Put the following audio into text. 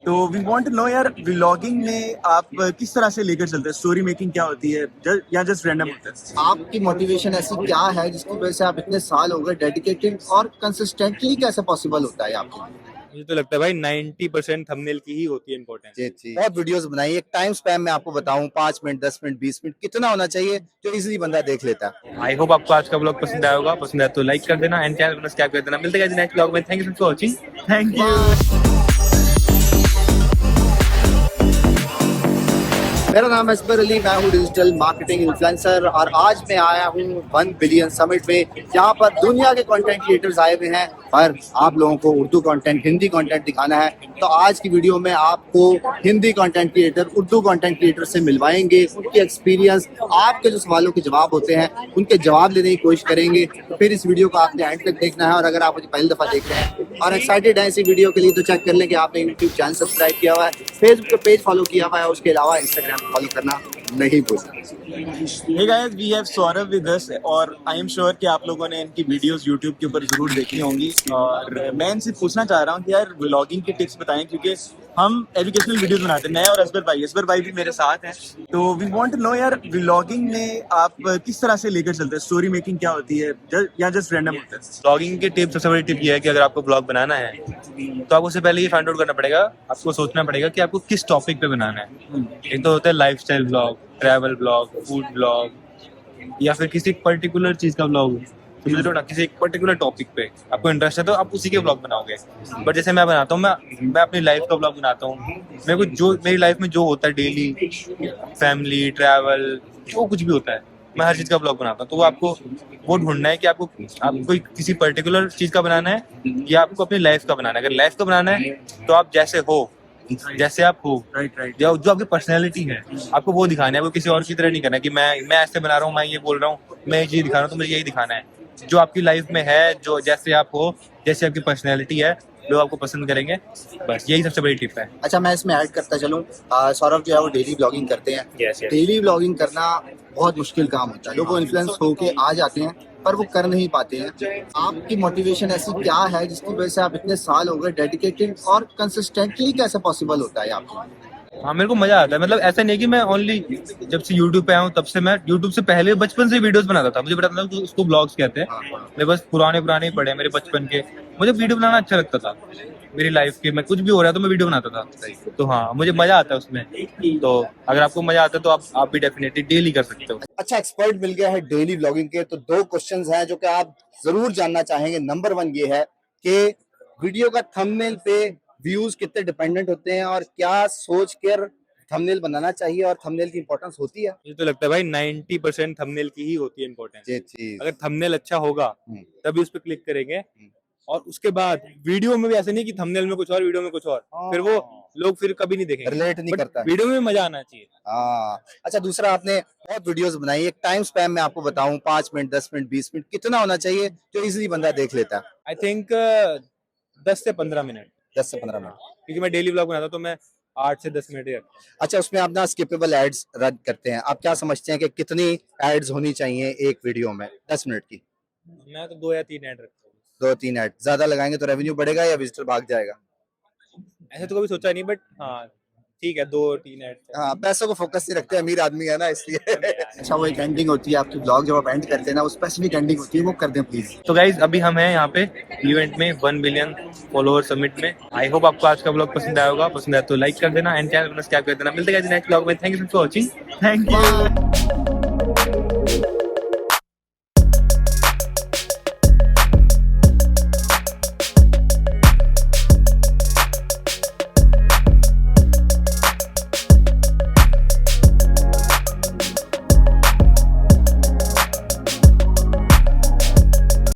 तो we want to know यार, vlogging में आप किस तरह से लेकर चलते हैं? स्टोरी मेकिंग क्या होती है या जस्ट रैंडम होता है? आपकी मोटिवेशन ऐसी क्या है जिसकी वजह से आप इतने साल हो गए डेडिकेटेड और कंसिस्टेंटली कैसे पॉसिबल होता है आपके लिए? मुझे तो लगता है भाई 90% थंबनेल की ही होती है इम्पोर्टेंट। जी बहुत वीडियोस बनाई, एक टाइम स्पैम में आपको बताऊं 5 मिनट 10 मिनट 20 मिनट कितना होना चाहिए जो इजीली बंदा देख लेता है। आई होप आपको आज का ब्लॉग पसंद आया होगा। पसंद आया तो लाइक कर देना एंड चैनल को सब्सक्राइब कर देना। मिलते हैं नेक्स्ट ब्लॉग में। Thank you for watching. Thank you. मेरा नाम है असबर अली, मैं हूँ डिजिटल मार्केटिंग इन्फ्लुएंसर और आज मैं आया हूँ 1 बिलियन समिट में, जहाँ पर दुनिया के कंटेंट क्रिएटर्स आए हुए हैं पर आप लोगों को उर्दू कंटेंट, हिंदी कंटेंट दिखाना है। तो आज की वीडियो में आपको Hindi content creator, Urdu content creator से मिलवाएंगे, उनके एक्सपीरियंस, आपके जो सवालों के जवाब होते हैं उनके जवाब लेने की कोशिश करेंगे। तो फिर इस वीडियो को आपने एंड तक देखना है और अगर आप मुझे पहली दफा देख रहे हैं और एक्साइटेड हैं इसी वीडियो के लिए तो चेक कर लें कि आपने यूट्यूब चैनल सब्सक्राइब किया हुआ है, फेसबुक पे पेज फॉलो किया हुआ है, उसके अलावा इंस्टाग्राम फॉलो करना नहीं भूलना। Hey guys, we have Saurabh with us और आई एम श्योर कि आप लोगों ने इनकी वीडियोस यूट्यूब के ऊपर जरूर देखी होंगी। और मैं इनसे पूछना चाह रहा हूँ कि यार व्लॉगिंग के टिप्स बताएं, क्योंकि हम एजुकेशनल वीडियोस बनाते हैं। मैं और असबर भाई भी मेरे साथ हैं। तो वी वांट टू नो यार, व्लॉगिंग में आप किस तरह से लेकर चलते हैं? स्टोरी मेकिंग क्या होती है या जस्ट रैंडम होता है? ब्लॉगिंग के टिप, सबसे बड़ी टिप ये है कि अगर आपको ब्लॉग बनाना है तो आपको उससे पहले ये फाइंड आउट करना पड़ेगा, आपको सोचना पड़ेगा कि आपको किस टॉपिक पे बनाना है। एक तो होता है lifestyle blog, travel blog, food blog, या फिर किसी पर्टिकुलर चीज का ब्लॉग। समझ लो ना, किसी एक पर्टिकुलर टॉपिक पे आपको इंटरेस्ट है तो आप उसी के ब्लॉग बनाओगे। बट जैसे मैं बनाता हूँ, मैं अपनी लाइफ का ब्लॉग बनाता हूँ। मेरे को जो मेरी लाइफ में जो होता है डेली, फैमिली, ट्रैवल, जो कुछ भी होता है, मैं हर चीज का ब्लॉग बनाता हूँ। तो वो आपको वो ढूंढना है कि आपको कोई किसी पर्टिकुलर चीज का बनाना है या आपको अपनी लाइफ का बनाना है। अगर लाइफ का बनाना है तो आप जैसे आप हो, राइट। जो आपकी पर्सनैलिटी है आपको वो दिखाना है। वो किसी और की तरह नहीं करना है कि मैं ऐसे बना रहा हूँ, मैं ये बोल रहा हूँ, मैं ये चीज दिखा रहा हूँ, तो मुझे यही दिखाना है। जो आपकी लाइफ में है, जो जैसे आप हो, जैसे आपकी पर्सनैलिटी है, लोग आपको पसंद करेंगे। बस यही सबसे बड़ी टिप है। अच्छा, मैं इसमें ऐड करता चलूँ, सौरभ जो है वो डेली ब्लॉगिंग करते हैं। Yes. डेली ब्लॉगिंग करना बहुत मुश्किल काम होता है। लोग इन्फ्लुएंस होके आ जाते हैं पर वो कर नहीं पाते हैं। आपकी मोटिवेशन ऐसी क्या है जिसकी वजह से आप इतने साल हो गए डेडिकेटेड और कंसिस्टेंटली कैसे पॉसिबल होता है आपके लिए? हाँ, मेरे को मजा आता है। मतलब ऐसा नहीं है कि मैं ओनली जब से यूट्यूब पे आया हूँ तब से। मैं यूट्यूब से पहले बचपन से वीडियोस बनाता था। मुझे पता था कि उसको ब्लॉग्स कहते हैं। मेरे बस पुराने ही पड़े हैं मेरे बचपन के। मुझे वीडियो बनाना अच्छा लगता था। मेरी लाइफ के मैं कुछ भी हो रहा है तो मैं वीडियो बनाता था। तो हाँ, मुझे मजा आता है उसमें। तो अगर आपको मजा आता है तो आप भी डेफिनेटली डेली कर सकते हो। अच्छा, एक्सपर्ट मिल गया है डेली ब्लॉगिंग के, तो 2 क्वेश्चंस हैं जो कि आप जरूर जानना चाहेंगे। नंबर 1 ये है कि वीडियो का थंबनेल पे व्यूज कितने डिपेंडेंट होते हैं और क्या सोच कर थंबनेल बनाना चाहिए और थंबनेल की इंपॉर्टेंस होती है? मुझे तो लगता है भाई 90% थंबनेल की ही होती है इम्पोर्टेंट। अगर थंबनेल अच्छा होगा तभी उस पर क्लिक करेंगे। और उसके बाद वीडियो में भी ऐसे नहीं कि थंबनेल में कुछ और, वीडियो में कुछ और, फिर वो लोग फिर कभी नहीं देखेंगे, रिलेट नहीं करता। वीडियो में मजा आना चाहिए। अच्छा, दूसरा, आपने बहुत वीडियोस बनाई, एक टाइम स्पैम में आपको बताऊं 5 मिनट 10 मिनट 20 मिनट कितना होना चाहिए जो इजीली बंदा देख लेता है? आई थिंक 10 से 15 मिनट। 10 से 15 मिनट, क्योंकि मैं डेली ब्लॉग बनाता हूँ तो मैं 8 से 10 मिनट ही रखता हूँ। अच्छा, उसमें आप ना स्किपेबल एड्स रद्द करते हैं। आप क्या समझते हैं कि कितनी एड्स होनी चाहिए एक वीडियो में 10 मिनट की? मैं तो 2 या 3 ऐड रखता हूँ। 2-3 एड ज्यादा लगाएंगे तो रेवेन्यू बढ़ेगा या विजिटर भाग जाएगा? ऐसे तो कभी सोचा नहीं, बट हाँ ठीक है, 2-3 ऐड। हाँ, पैसों को फोकस नहीं रखते, अमीर आदमी है ना, इसलिए। अच्छा, वो एक एंडिंग होती है आपकी ब्लॉग जब आप एंड करते हैं ना, वो स्पेसिफिक एंडिंग होती है, वो कर दें प्लीज। तो गाइज अभी हम हैं यहाँ पे इवेंट में 1 बिलियन फॉलोअर समिट में। आई होप आपको आज का ब्लॉग पसंद आया होगा। पसंद आया तो लाइक कर देना एंड चैनल को सब्सक्राइब कर देना। मिलते हैं नेक्स्ट ब्लॉग में। Thank you for watching. Thank you.